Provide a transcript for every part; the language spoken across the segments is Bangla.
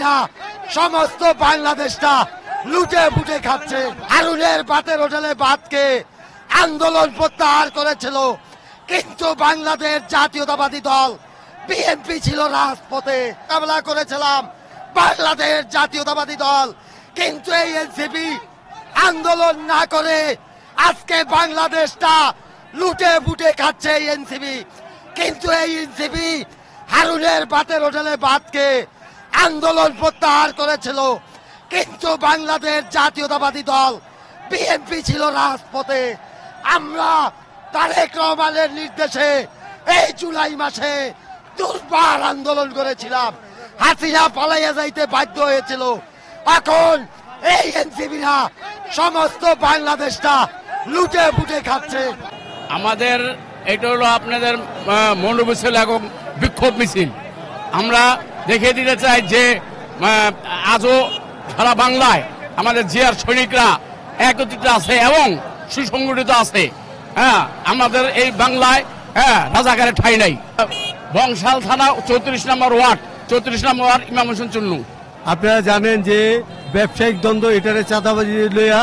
এনসিপিরা সমস্ত বাংলাদেশটা লুটে পুটে খাচ্ছে। হারুনের ভাতের হোটেলে ভাতকে আন্দোলন প্রত্যাহার করেছিল, কিন্তু বাংলাদেশ জাতীয়তাবাদী দল বিএনপি ছিল রাজপথে, মোকাবেলা করেছিলাম বাংলাদেশ জাতীয়তাবাদী দল, কিন্তু এই এনসিপি আন্দোলন না করে আজকে বাংলাদেশটা লুটে পুটে খাচ্ছে এই এনসিপি। কিন্তু এই এনসিপি হারুনের ভাতের হোটেলে ভাতকে আন্দোলন প্রত্যাহার করেছিল, কিন্তু বাংলাদেশ জাতীয়তাবাদী দল বিএনপি ছিল রাজপথে। আমরা তারেক রহমানের নির্দেশে এই জুলাই মাসে দুর্বার আন্দোলন করেছিলাম, হাসিনা পালাইয়া যাইতে বাধ্য হয়েছিল। এখন এই এনসিপিরা সমস্ত বাংলাদেশটা লুটে পুটে খাচ্ছে। আমাদের এটা হলো আপনাদের মনোবিশ্বাস এবং বিক্ষোভ মিছিল। আমরা দেখিয়ে দিতে চাই যে আজও সারা বাংলায় আমাদের জিয়ার সৈনিকরা একত্রিত আছে এবং সুসংগঠিত আছে। হ্যাঁ, আমাদের এই বাংলায় রাজাকারের ঠাঁই নাই। বংশাল থানা 34 নম্বর ওয়ার্ড ইমাম হোসেন চুন্নু। আপনারা জানেন যে ব্যবসায়িক দ্বন্দ্ব এটারে চাঁদাবাজি লইয়া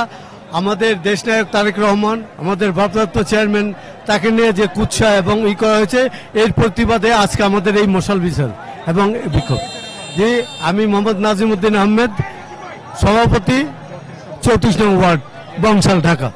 আমাদের দেশনায়ক তারেক রহমান, আমাদের ভারপ্রাপ্ত চেয়ারম্যান, তাকে নিয়ে যে কুৎসা এবং করা হয়েছে, এর প্রতিবাদে আজকে আমাদের এই মশাল মিছিল এবং বিক্ষোভ। যে আমি মোহাম্মদ নাজিম উদ্দিন আহমেদ, সভাপতি 34 নং ওয়ার্ড, বংশাল, ঢাকা।